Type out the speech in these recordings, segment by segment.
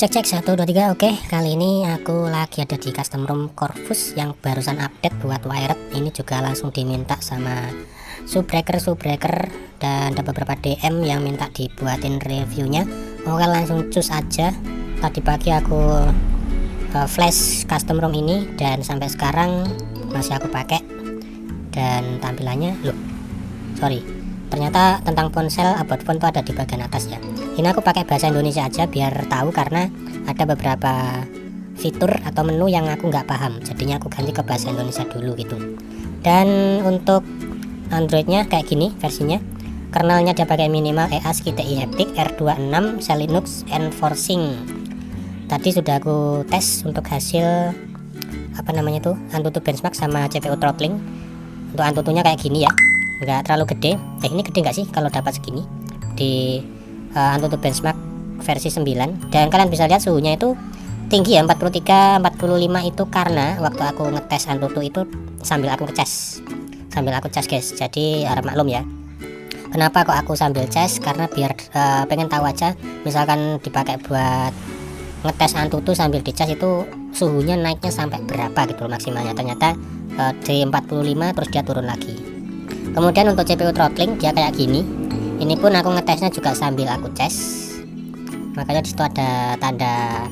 Cek cek 1 2 3. Oke, kali ini aku lagi ada di custom room Corvus yang barusan update buat wired. Ini juga langsung diminta sama subbreaker dan ada beberapa DM yang minta dibuatin reviewnya. Oke, langsung cus aja. Tadi pagi aku flash custom room ini dan sampai sekarang masih aku pakai. Dan tampilannya ternyata tentang ponsel about phone itu ada di bagian atas ya. Ini aku pakai bahasa Indonesia aja biar tahu, karena ada beberapa fitur atau menu yang aku nggak paham, jadinya aku ganti ke bahasa Indonesia dulu gitu. Dan untuk Androidnya kayak gini versinya, kernelnya dia pakai minimal ASCII TI Haptic R26 Cell Linux Enforcing. Tadi sudah aku tes untuk hasil AnTuTu benchmark sama CPU throttling. Untuk AnTuTunya kayak gini ya, nggak terlalu gede. Ini gede nggak sih kalau dapat segini di AnTuTu benchmark versi 9. Dan kalian bisa lihat suhunya itu tinggi ya, 43 45 itu karena waktu aku ngetes AnTuTu itu sambil aku cas guys. Jadi harap maklum ya, kenapa kok aku sambil cas, karena biar pengen tahu aja misalkan dipakai buat ngetes AnTuTu sambil dicas itu suhunya naiknya sampai berapa gitu maksimalnya. Ternyata di 45 terus dia turun lagi. Kemudian untuk CPU throttling dia kayak gini. Ini pun aku ngetesnya juga sambil aku cas, makanya disitu ada tanda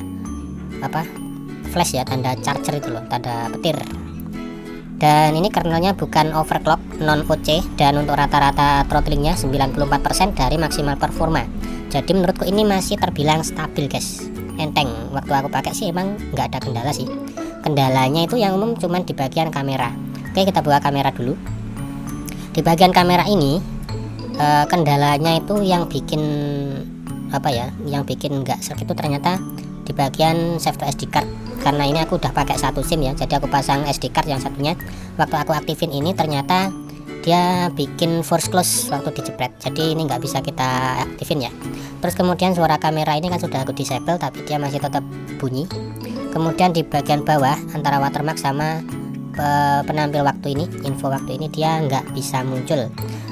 flash ya, tanda charger itu loh, tanda petir. Dan ini kernelnya bukan overclock, non OC, dan untuk rata-rata throttlingnya 94% dari maksimal performa. Jadi menurutku ini masih terbilang stabil guys, enteng. Waktu aku pakai sih emang nggak ada kendala sih. Kendalanya itu yang umum cuman di bagian kamera. Oke, kita buka kamera dulu. Di bagian kamera ini kendalanya itu yang bikin nggak serk itu ternyata di bagian save to SD card. Karena ini aku udah pakai satu SIM ya, jadi aku pasang SD card yang satunya. Waktu aku aktifin ini ternyata dia bikin force close waktu dijepret, jadi ini nggak bisa kita aktifin ya. Terus kemudian suara kamera ini kan sudah aku disable tapi dia masih tetap bunyi. Kemudian di bagian bawah antara watermark sama penampil waktu ini, info waktu ini dia nggak bisa muncul.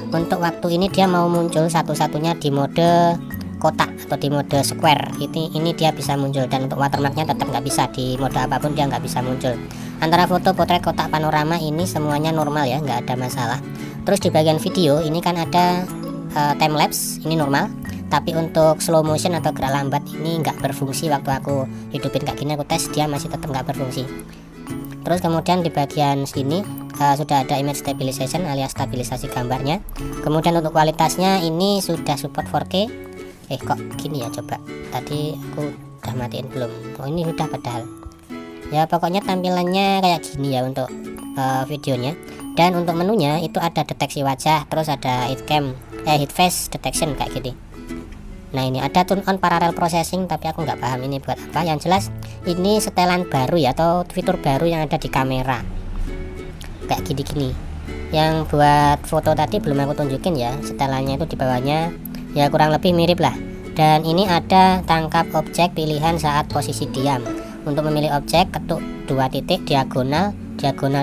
Untuk waktu ini dia mau muncul satu-satunya di mode kotak atau di mode square. Ini dia bisa muncul, dan untuk watermarknya tetap nggak bisa, di mode apapun dia nggak bisa muncul. Antara foto, potret, kotak, panorama ini semuanya normal ya, nggak ada masalah. Terus di bagian video ini kan ada time lapse, ini normal. Tapi untuk slow motion atau gerak lambat ini nggak berfungsi. Waktu aku hidupin kayak gini aku tes, dia masih tetap nggak berfungsi. Terus kemudian di bagian sini sudah ada image stabilization alias stabilisasi gambarnya. Kemudian untuk kualitasnya ini sudah support 4K. Kok gini ya, coba tadi aku udah matiin belum? Oh ini sudah padahal ya. Pokoknya tampilannya kayak gini ya untuk videonya. Dan untuk menunya itu ada deteksi wajah, terus ada heat face detection kayak gini. Nah ini ada turn on parallel processing, tapi aku nggak paham ini buat apa. Yang jelas ini setelan baru ya, atau fitur baru yang ada di kamera kayak gini. Yang buat foto tadi belum aku tunjukin ya, setelannya itu di bawahnya ya kurang lebih mirip lah. Dan ini ada tangkap objek pilihan saat posisi diam. Untuk memilih objek ketuk 2 titik diagonal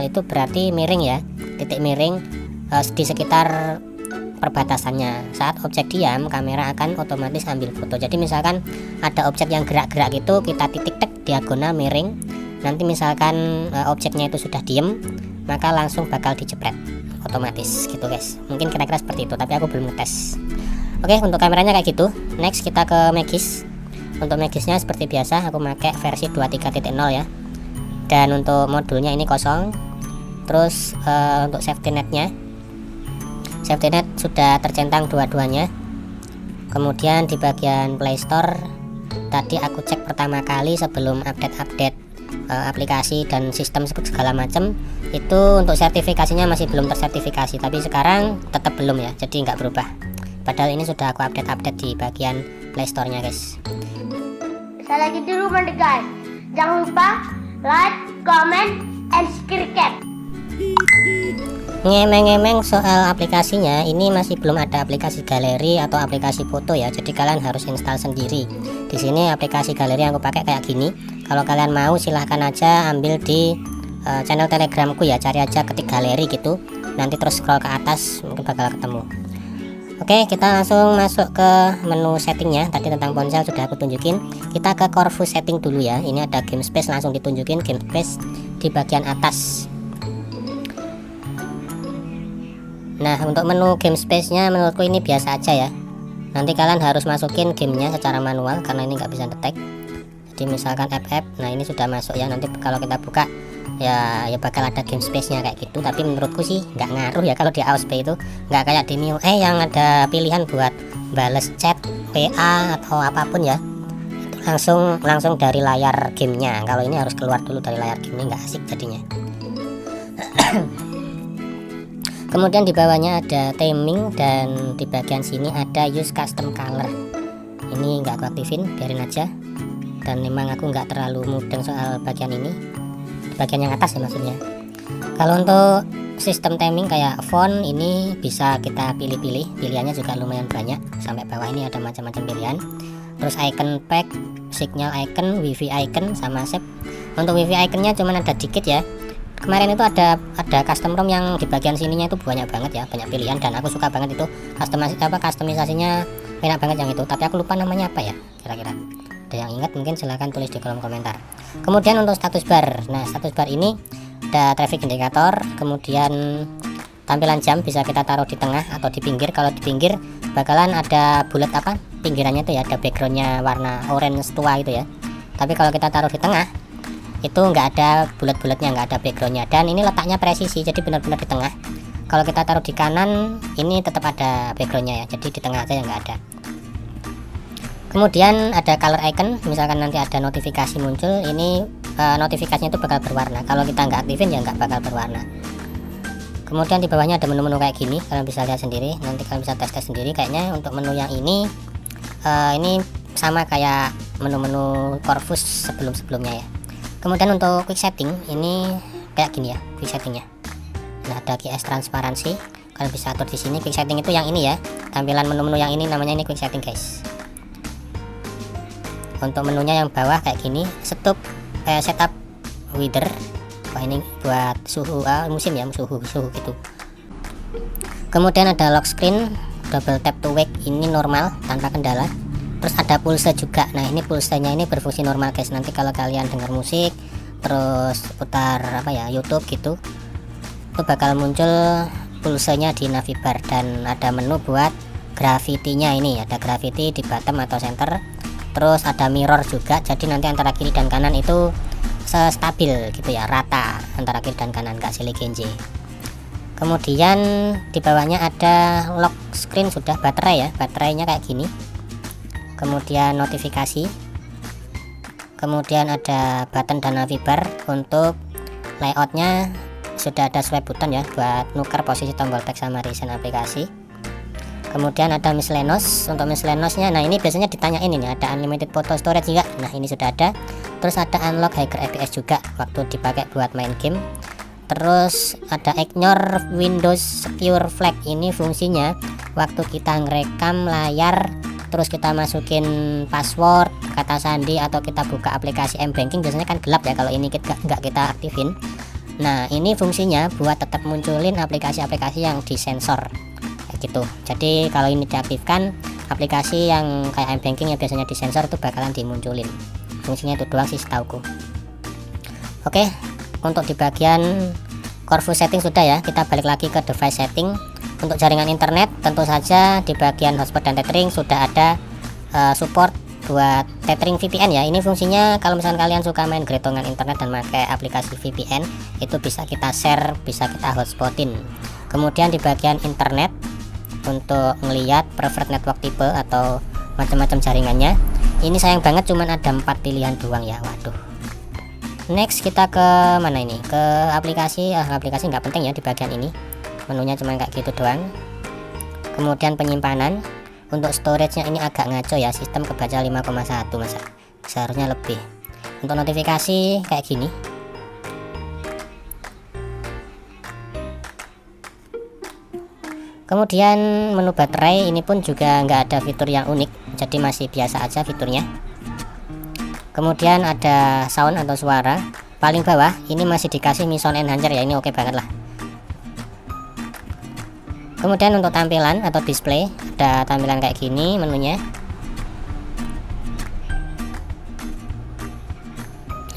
itu berarti miring ya, titik miring di sekitar perbatasannya. Saat objek diam kamera akan otomatis ambil foto. Jadi misalkan ada objek yang gerak-gerak gitu, kita titik tek diagonal miring. Nanti misalkan objeknya itu sudah diem, maka langsung bakal dijepret otomatis gitu guys. Mungkin kira-kira seperti itu, tapi aku belum ngetes. Oke, untuk kameranya kayak gitu. Next kita ke Magis. Untuk Magisnya seperti biasa aku pakai versi 23.0 ya. Dan untuk modulnya ini kosong. Terus untuk safety netnya, safety net sudah tercentang dua-duanya. Kemudian di bagian Play Store tadi aku cek pertama kali sebelum update aplikasi dan sistem segala macam, itu untuk sertifikasinya masih belum tersertifikasi, tapi sekarang tetap belum ya, jadi nggak berubah. Padahal ini sudah aku update di bagian Play Store nya guys. Saya lagi di rumah guys. Jangan lupa like, comment, and subscribe. Ngemeng-ngemeng soal aplikasinya, ini masih belum ada aplikasi galeri atau aplikasi foto ya, jadi kalian harus install sendiri. Di sini aplikasi galeri yang aku pakai kayak gini. Kalau kalian mau silahkan aja ambil di channel telegramku ya, cari aja ketik galeri gitu, nanti terus scroll ke atas mungkin bakal ketemu. Oke, kita langsung masuk ke menu settingnya. Tadi tentang ponsel sudah aku tunjukin. Kita ke Corvus setting dulu ya. Ini ada game space, langsung ditunjukin game space di bagian atas. Nah, untuk menu game space-nya menurutku ini biasa aja ya. Nanti kalian harus masukin gamenya secara manual karena ini nggak bisa detect. Jadi misalkan FF, nah ini sudah masuk ya. Nanti kalau kita buka ya bakal ada game space-nya kayak gitu. Tapi menurutku sih nggak ngaruh ya kalau di AOSP itu, nggak kayak di MIUI yang ada pilihan buat bales chat, WA atau apapun ya. Itu langsung dari layar gamenya. Kalau ini harus keluar dulu dari layar gamenya, nggak asik jadinya. Kemudian di bawahnya ada timing dan di bagian sini ada use custom color. Ini nggak aku aktifin, biarin aja. Dan memang aku nggak terlalu mudeng soal bagian ini, bagian yang atas ya maksudnya. Kalau untuk sistem timing kayak font ini bisa kita pilih-pilih, pilihannya juga lumayan banyak. Sampai bawah ini ada macam-macam pilihan. Terus icon pack, signal icon, wifi icon, sama shape. Untuk wifi iconnya cuman ada dikit ya. Kemarin itu ada custom ROM yang di bagian sininya itu banyak banget ya, banyak pilihan, dan aku suka banget itu customisasinya enak banget yang itu. Tapi aku lupa namanya apa ya kira-kira. Ada yang ingat mungkin silahkan tulis di kolom komentar. Kemudian untuk status bar, nah status bar ini ada traffic indicator, kemudian tampilan jam bisa kita taruh di tengah atau di pinggir. Kalau di pinggir bakalan ada bulat apa pinggirannya tuh ya, ada backgroundnya warna orange tua itu ya. Tapi kalau kita taruh di tengah itu nggak ada bulat-bulatnya, nggak ada backgroundnya, dan ini letaknya presisi, jadi benar-benar di tengah. Kalau kita taruh di kanan ini tetap ada backgroundnya ya, jadi di tengah aja yang nggak ada. Kemudian ada color icon, misalkan nanti ada notifikasi muncul, ini notifikasinya itu bakal berwarna. Kalau kita nggak aktifin ya nggak bakal berwarna. Kemudian di bawahnya ada menu-menu kayak gini, kalian bisa lihat sendiri, nanti kalian bisa tes sendiri. Kayaknya untuk menu yang ini sama kayak menu-menu Corvus sebelum-sebelumnya ya. Kemudian untuk quick setting ini kayak gini ya, quick settingnya. Nah, ada QS transparansi, kalian bisa atur di sini. Quick setting itu yang ini ya, tampilan menu-menu yang ini namanya ini quick setting guys. Untuk menunya yang bawah kayak gini, setup weather. Wah, ini buat suhu musim ya, suhu gitu. Kemudian ada lock screen, double tap to wake, ini normal tanpa kendala. Terus ada pulse juga. Nah, ini pulsenya ini berfungsi normal guys. Nanti kalau kalian dengar musik terus putar apa ya, YouTube gitu, itu bakal muncul pulsenya di navibar. Dan ada menu buat gravity-nya, ini ada gravity di bottom atau center. Terus ada mirror juga, jadi nanti antara kiri dan kanan itu stabil gitu ya, rata antara kiri dan kanan, gak silih genje. Kemudian di bawahnya ada lock screen, sudah baterai ya, baterainya kayak gini. Kemudian notifikasi, kemudian ada button dan navibar. Untuk layoutnya sudah ada swipe button ya buat nuker posisi tombol teks sama recent aplikasi. Kemudian ada miscellaneous. Untuk miscellaneousnya, nah ini biasanya ditanyain ini ada unlimited photo storage juga. Nah, ini sudah ada. Terus ada unlock higher FPS juga waktu dipakai buat main game. Terus ada ignore Windows secure flag, ini fungsinya waktu kita ngerekam layar terus kita masukin password, kata sandi, atau kita buka aplikasi M-Banking, biasanya kan gelap ya kalau ini nggak kita aktifin. Nah, ini fungsinya buat tetap munculin aplikasi-aplikasi yang disensor kayak gitu. Jadi kalau ini diaktifkan, aplikasi yang kayak M-Banking yang biasanya disensor itu bakalan dimunculin. Fungsinya itu doang sih setauku. Oke, untuk di bagian Corvus setting sudah ya. Kita balik lagi ke device setting. Untuk jaringan internet tentu saja di bagian hotspot dan tethering sudah ada support buat tethering VPN ya. Ini fungsinya kalau misalkan kalian suka main gretongan internet dan pakai aplikasi VPN, itu bisa kita share, bisa kita hotspotin. Kemudian di bagian internet untuk melihat preferred network type atau macam-macam jaringannya, ini sayang banget cuman ada 4 pilihan doang ya. Waduh. Next kita ke mana ini, ke aplikasi. Aplikasi nggak penting ya di bagian ini, menunya cuma kayak gitu doang. Kemudian penyimpanan, untuk storage-nya ini agak ngaco ya, sistem kebaca 5,1, masa seharusnya lebih. Untuk notifikasi kayak gini. Kemudian menu baterai ini pun juga nggak ada fitur yang unik, jadi masih biasa aja fiturnya. Kemudian ada sound atau suara. Paling bawah ini masih dikasih Mi Sound Enhancer ya, ini oke banget lah. Kemudian untuk tampilan atau display, ada tampilan kayak gini menunya.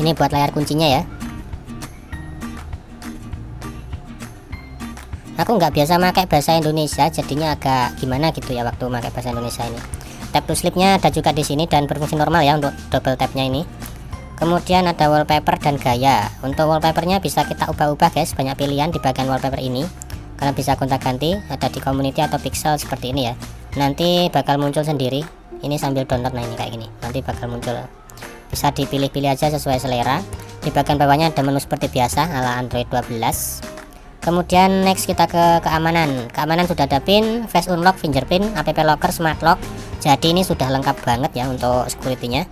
Ini buat layar kuncinya ya. Aku nggak biasa pakai bahasa Indonesia, jadinya agak gimana gitu ya waktu pakai bahasa Indonesia ini. Tap to sleep-nya ada juga di sini dan berfungsi normal ya untuk double tap-nya ini. Kemudian ada wallpaper dan gaya. Untuk wallpapernya bisa kita ubah-ubah guys, banyak pilihan di bagian wallpaper ini. Kalian bisa gonta-ganti, ada di community atau pixel seperti ini ya. Nanti bakal muncul sendiri. Ini sambil download, nah ini kayak gini. Nanti bakal muncul. Bisa dipilih-pilih aja sesuai selera. Di bagian bawahnya ada menu seperti biasa ala Android 12. Kemudian next kita ke keamanan. Keamanan sudah ada pin, face unlock, fingerprint, app locker, smart lock. Jadi ini sudah lengkap banget ya untuk security-nya.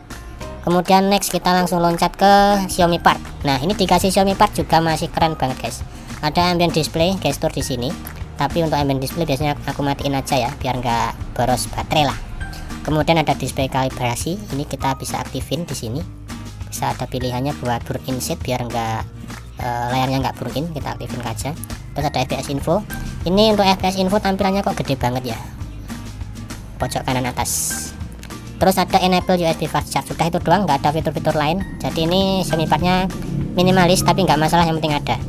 Kemudian next kita langsung loncat ke Xiaomi Part. Nah, ini dikasih Xiaomi Part juga masih keren banget guys. Ada ambient display, gestur di sini. Tapi untuk ambient display biasanya aku matiin aja ya, biar nggak boros baterai lah. Kemudian ada display kalibrasi. Ini kita bisa aktifin di sini. Bisa ada pilihannya buat burn in set biar nggak layarnya nggak burn in, kita aktifin kaca. Terus ada FPS info. Ini untuk FPS info tampilannya kok gede banget ya, pojok kanan atas. Terus ada enable USB fast charge. Sudah itu doang, nggak ada fitur-fitur lain. Jadi ini Xiaomi Part-nya minimalis tapi nggak masalah, yang penting ada.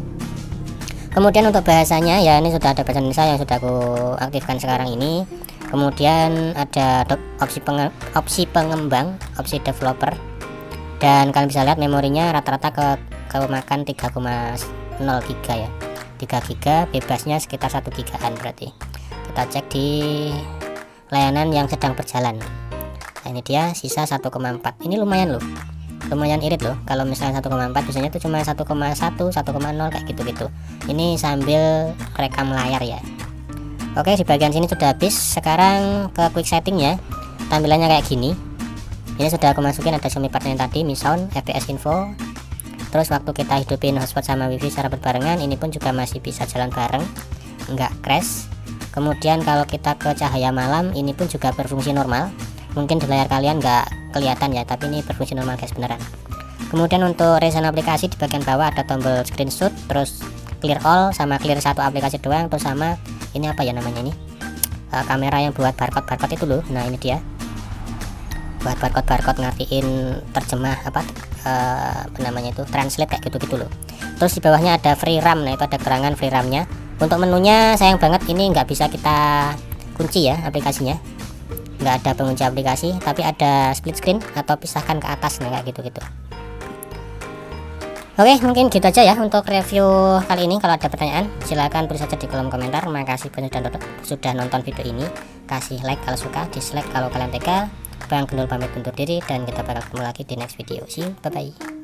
Kemudian untuk bahasanya ya ini sudah ada bahasa Indonesia yang sudah aku aktifkan sekarang ini. Kemudian ada opsi pengembang, opsi developer. Dan kalian bisa lihat memorinya rata-rata kemakan 3,0 GB ya. 3 GB, bebasnya sekitar 1 GB-an berarti. Kita cek di layanan yang sedang berjalan. Nah, ini dia sisa 1,4. Ini lumayan loh. Lumayan irit loh. Kalau misalnya 1,4 biasanya itu cuma 1,1, 1,0 kayak gitu-gitu. Ini sambil rekam layar ya. Oke, di bagian sini sudah habis. Sekarang ke quick setting ya. Tampilannya kayak gini. Ini sudah aku masukin, ada Xiaomi Part yang tadi, Mi Sound, FPS info. Terus waktu kita hidupin hotspot sama wifi secara berbarengan, ini pun juga masih bisa jalan bareng, nggak crash. Kemudian kalau kita ke cahaya malam, ini pun juga berfungsi normal. Mungkin di layar kalian nggak kelihatan ya, tapi ini berfungsi normal guys, beneran. Kemudian untuk recent aplikasi di bagian bawah ada tombol screenshot, terus clear all sama clear satu aplikasi doang, terus sama ini apa ya namanya ini, kamera yang buat barcode itu loh. Nah ini dia, buat barcode ngertiin terjemah apa namanya itu, translate kayak gitu loh. Terus di bawahnya ada free RAM. Nah itu ada keterangan free RAM-nya. Untuk menunya sayang banget ini nggak bisa kita kunci ya aplikasinya, nggak ada pengunci aplikasi, tapi ada split screen atau pisahkan ke atas. Nah kayak gitu. Oke, mungkin gitu aja ya untuk review kali ini. Kalau ada pertanyaan silahkan tulis saja di kolom komentar. Makasih sudah nonton video ini. Kasih like kalau suka, dislike kalau kalian tega. Bang Gendul pamit undur diri, dan kita bakal ketemu lagi di next video. See you, bye bye.